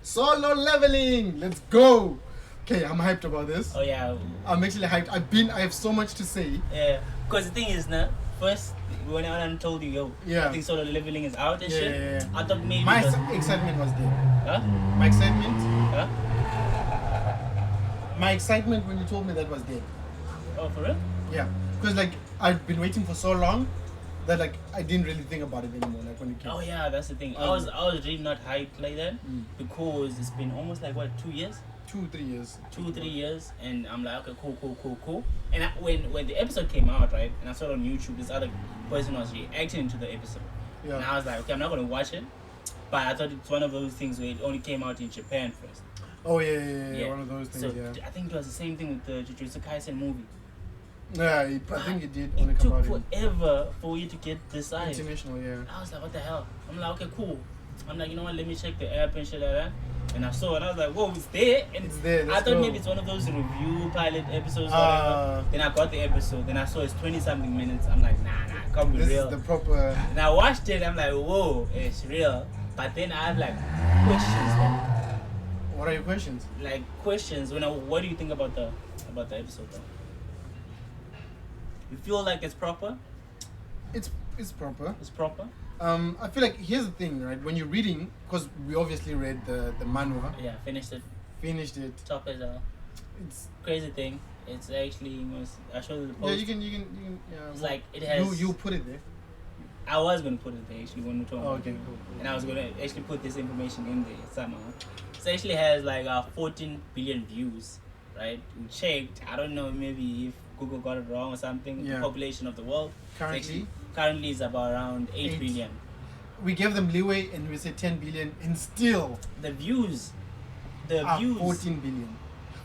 Solo leveling, let's go. Okay, I'm hyped about this. Oh yeah. I'm actually hyped. I have so much to say. Yeah, because the thing is, now first when I told you, yo, Yeah. I think solo leveling is out and shit. Yeah. I thought maybe. My because- excitement was there. Huh? My excitement. Huh? My excitement when you told me that was there. Oh, for real? Yeah, because like I've been waiting for so long that like I didn't really think about it anymore. Like when it came. Oh yeah, that's the thing. I was really not hyped like that because it's been almost like what 2 years. 2-3 years. 2-3 years, and I'm like, okay, cool. And when the episode came out, right, and I saw it on YouTube, this other person was reacting to the episode, Yeah. and I was like, okay, I'm not gonna watch it, but I thought it's one of those things where it only came out in Japan first. Oh yeah. One of those things. So Yeah. I think it was the same thing with the Jujutsu Kaisen movie. Yeah, I think it did only It come took out in forever for you to get this size. international. Yeah. I was like, what the hell? I'm like, okay, cool. I'm like, you know what? Let me check the app and shit like that. And I saw it, and I was like, whoa, it's there. And It's there. I Let's thought go. maybe it's one of those review pilot episodes, whatever. Then I got the episode. Then I saw it's 20-something minutes. I'm like, nah, can't be This real. is the proper. And I watched it. I'm like, whoa, it's real. But then I have like questions. What are your questions? Like questions. What do you think about the episode? Though? You feel like it's proper? It's proper. It's proper. I feel like here's the thing, right? When you're reading, because we obviously read the manhwa, Yeah, finished it. Top as a It's crazy thing. It's actually I showed you the yeah. post. You can yeah. It's well, like it has. you put it there. I was gonna put it there actually when we talking. Oh, okay, cool. And I was gonna actually put this information in there somehow. So it actually has like 14 billion views, right? We checked. I don't know, maybe if Google got it wrong or something. Yeah. The population of the world Currently, is about around 8 billion. we gave them leeway and we said 10 billion, and still The views. The are views. 14 billion.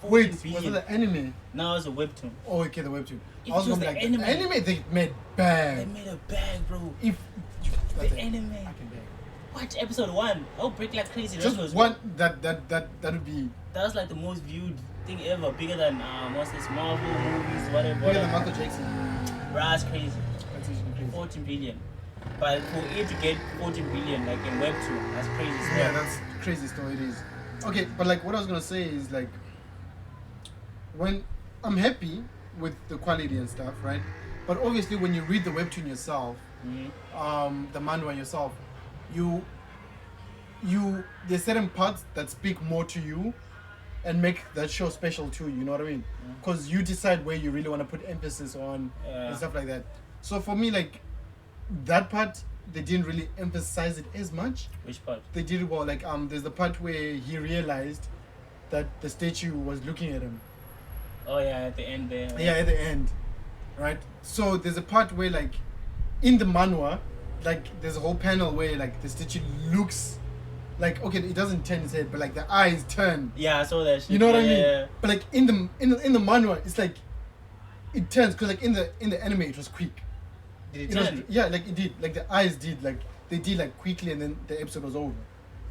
14 Wait, was billion. it the anime? Now it's a webtoon. Oh, okay, the webtoon. If I was it was gonna be the like, the anime- anime they made They bad. made a bag, bro. If The anime. fucking bad. Watch episode 1. I'll break like crazy. That Just was one that would be That was like the most viewed thing ever, bigger than what's this Marvel movies, whatever. bigger than Michael Jackson. Bruh, that's crazy. That's actually crazy. 14 billion. But for it to get 14 billion like in webtoon, that's crazy stuff. Yeah, that's crazy story. It is. Okay, but like what I was gonna say is like when I'm happy with the quality and stuff, right? But obviously when you read the webtoon yourself, the manhwa yourself, you there's certain parts that speak more to you and make that show special too. You know what I mean? Because you decide where you really want to put emphasis on and stuff like that. So for me, like that part, they didn't really emphasize it as much. Which part? They did it well. Like there's the part where he realized that the statue was looking at him. Oh yeah, at the end there. Yeah, at the end, right? So there's a part where like in the manhwa, like there's a whole panel where like the statue looks like, okay, it doesn't turn its head, but like the eyes turn. Yeah, I saw that shit. You know what I mean? Yeah. But like in the manhwa, it's like it turns because like in the anime it was quick. Did It it was, turn? yeah, like it did. Like the eyes did. Like they did like quickly, and then the episode was over.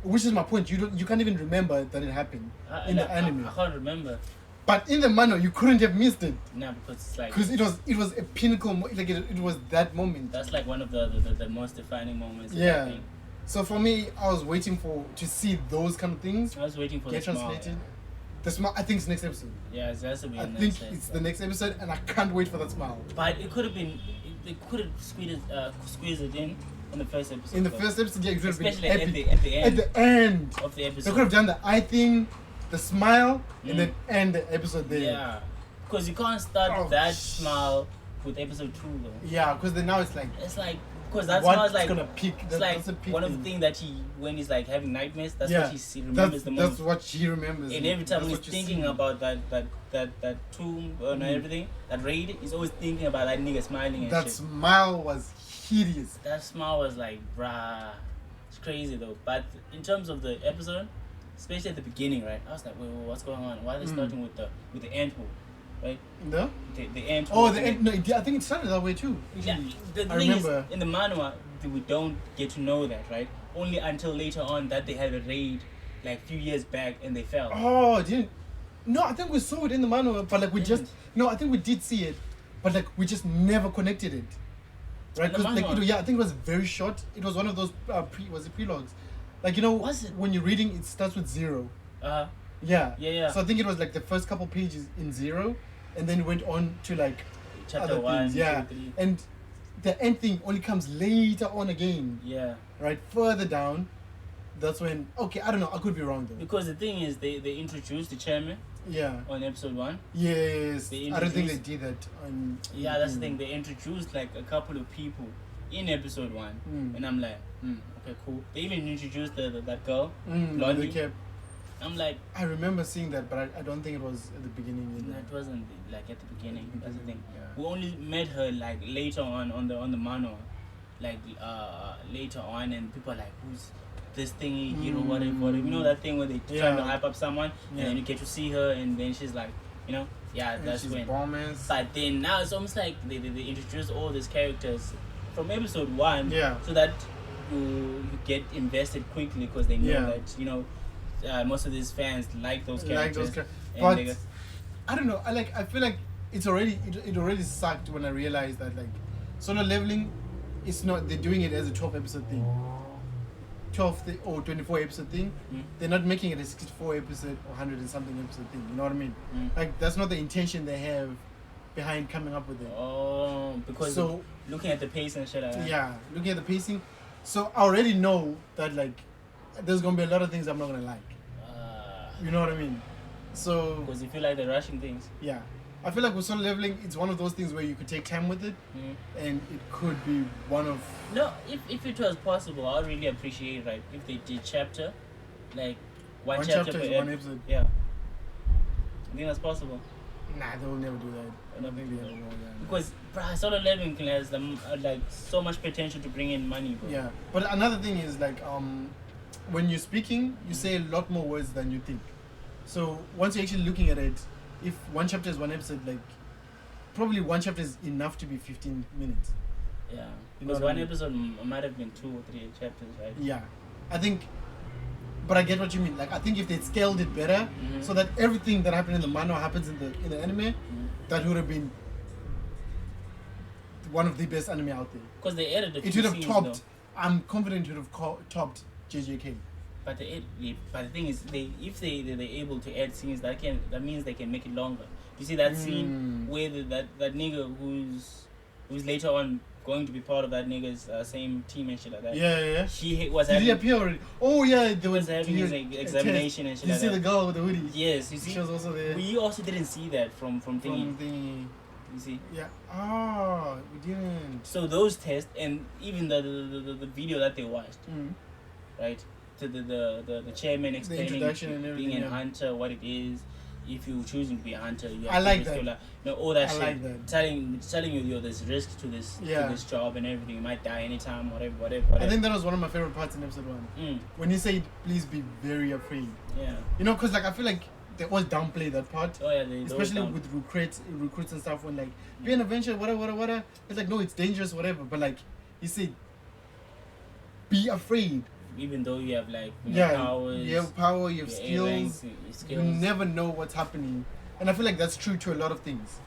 Which is my point. You can't even remember that it happened in the anime. I can't remember. But in the manhwa, you couldn't have missed it No, because it's like because it was a pinnacle. Like it was that moment. that's like one of the most defining moments. of that Yeah. thing. So for me, I was waiting to see those kind of things I was waiting for get the smile. translated. The smile. I think it's next episode. Yeah, it has to be. I in the think next it's episode. the next episode, and I can't wait for that smile. But it could have been. They could have squeezed it in the first episode. In the though. first episode, yeah, it would have been Especially epic. at the end At the end. of the They episode. could have done the eye thing, the smile, and then end the episode there. Yeah, because you can't start Oh, that smile with episode 2 though. Yeah, because then now it's like It's like because that what's smile's like gonna peak. it's like that's a peak one of the thing. things that he when he's like having nightmares. That's Yeah, what he remembers the most. That's what she remembers. And every time That's he's what you thinking see. about that tomb and everything, that raid, he's always thinking about that nigga smiling and that shit. smile was hideous. That smile was like, bruh, it's crazy though. But in terms of the episode, especially at the beginning, right? I was like, wait, what's going on? Why are they starting with the ant hole, right? The ant hole. Oh, the end. No, I think it started that way too. Yeah, Actually. the I thing remember. is, in the manhwa, we don't get to know that, right? Only until later on that they had a raid, like a few years back, and they fell. Oh, didn't. No, I think we saw it in the manual, but like we just. Didn't. No, I think we did see it, but like we just never connected it. Right? In the Because like manhwa? I think it was very short. It was one of those was it prelogs. Like, you know, Was it? when you're reading, it starts with 0. Uh, Yeah. yeah. So I think it was like the first couple pages in 0, and then went on to like Chapter other 1, things. Yeah. 2, 3. And the end thing only comes later on again. Yeah. Right? Further down, that's when, okay, I don't know, I could be wrong though. Because the thing is, they introduced the chairman. Yeah. On episode 1. Yes. I don't think they did that on. Yeah, that's the thing. They introduced like a couple of people in episode 1, and I'm like, okay, cool. They even introduced that girl, Blondie. I'm like, I remember seeing that, but I don't think it was at the beginning. No, it wasn't like at the beginning. That's the thing. Yeah. We only met her like later on the manhwa, like later on, and people are like, who's this thingy, hero, whatever. You know that thing where they try to hype up someone, and then you get to see her, and then she's like, you know, that's when. Bombers. But then now it's almost like they introduced all these characters from episode 1, so that you get invested quickly because they know that, you know, most of these fans like those characters. But I don't know. I feel like it already sucked when I realized that like Solo Leveling, it's not, they're doing it as a 12 episode thing. 12 or 24 episode thing. They're not making it a 64 episode or 100 and something episode thing. You know what I mean? Like that's not the intention they have behind coming up with it. Oh, because looking at the pace and shit like that. Yeah, looking at the pacing. So I already know that like there's gonna be a lot of things I'm not gonna like. You know what I mean? So because you feel like they're rushing things. Yeah, I feel like with Solo Leveling, it's one of those things where you could take time with it, and it could be one of. No, if it was possible, I'd really appreciate it, right? If they did chapter, like one chapter per one episode. Yeah, I think that's possible. Nah, they will never do that. I don't think they ever will. Yeah. Because Solo Leveling has like so much potential to bring in money, bro. Yeah, but another thing is like when you're speaking, you say a lot more words than you think. So once you're actually looking at it, if one chapter is one episode, like probably one chapter is enough to be 15 minutes. Yeah, because one episode might have been 2 or 3 chapters, right? Yeah, I think. But I get what you mean. Like I think if they scaled it better, so that everything that happened in the manhwa happens in the anime, that would have been one of the best anime out there. Because they added a few it would have scenes, topped. though. I'm confident it would have topped JJK. But but the thing is, if they're able to add scenes, that means they can make it longer. You see that scene where that nigga who's later on going to be part of that nigga's same team and shit like that. Yeah. He was. Did he appear already? Oh yeah, there was having his examination and shit. Did like you see that. the girl with the hoodie? Yes, you see. She was also there. We also didn't see that from thingy. You see? Yeah. Oh, we didn't. So those tests and even the video that they watched, right? To the chairman explaining being a hunter, what it is. If you're choosing to be a hunter, you have to risk your life. You know, all that shit. Like that. Telling you there's risk to this job and everything. You might die anytime, whatever. I think that was one of my favorite parts in episode 1. When he said, "Please be very afraid." Yeah. You know, because like I feel like they always downplay that part. Oh yeah, especially with recruits and stuff. When like be an adventurer, whatever. It's like no, it's dangerous, whatever. But like he said, be afraid. Even though you have like powers, you have power, you have skills, you never know what's happening, and I feel like that's true to a lot of things.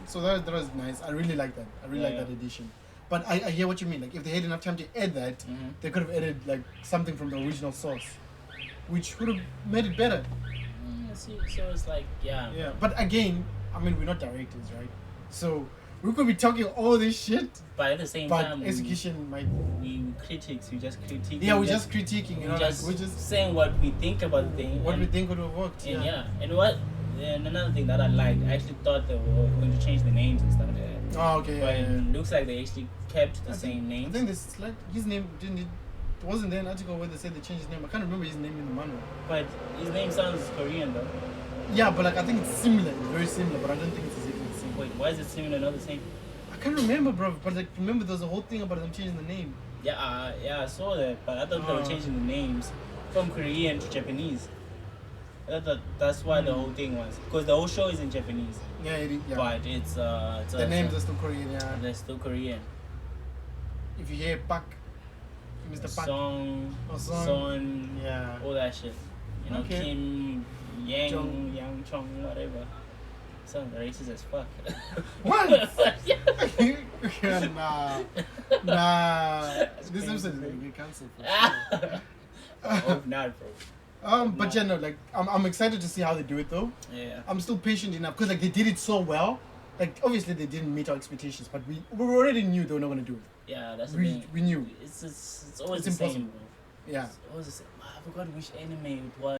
So that was nice. I really like that. I really like that addition. But I hear what you mean. Like if they had enough time to add that, they could have added like something from the original source, which would have made it better. So it's like yeah. But again, I mean we're not directors, right? So we could be talking all this shit, but at the same time, execution might. We critics. We just critiquing. Yeah, we're just critiquing. You know, we're just saying what we think about the thing. What we think would have worked. And another thing that I liked, I actually thought they were going to change the names and stuff like that. Oh, okay. But it looks like they actually kept the same name. I think this his name didn't. It wasn't there an article where they said they changed his name. I can't remember his name in the manual. But his name sounds Korean though. Yeah, but like I think it's similar. It's very similar, but I don't think it's exactly the same. Wait, why is it similar, not the same? I can't remember, bro. But like, remember, there was a whole thing about them changing the name. Yeah, I saw that, but I thought they were changing the names from Korean to Japanese. I thought that's why the whole thing was, because the whole show is in Japanese. Yeah. But it's the names are still Korean. Yeah. They're still Korean. If you hear Pak, Mr. Pak, Son, yeah, all that shit. You know, Kim, Yang Chong, whatever. Sounds racist as fuck. What? Nah. This episode is gonna get cancelled for sure. Hope not, bro. But yeah, no, like I'm excited to see how they do it though. Yeah. I'm still patient enough because like they did it so well. Like obviously they didn't meet our expectations, but we already knew they were not gonna do it. Yeah, that's the We thing. knew. It's always It's the impossible. same, bro. Yeah. It's always the same. I forgot which anime it was.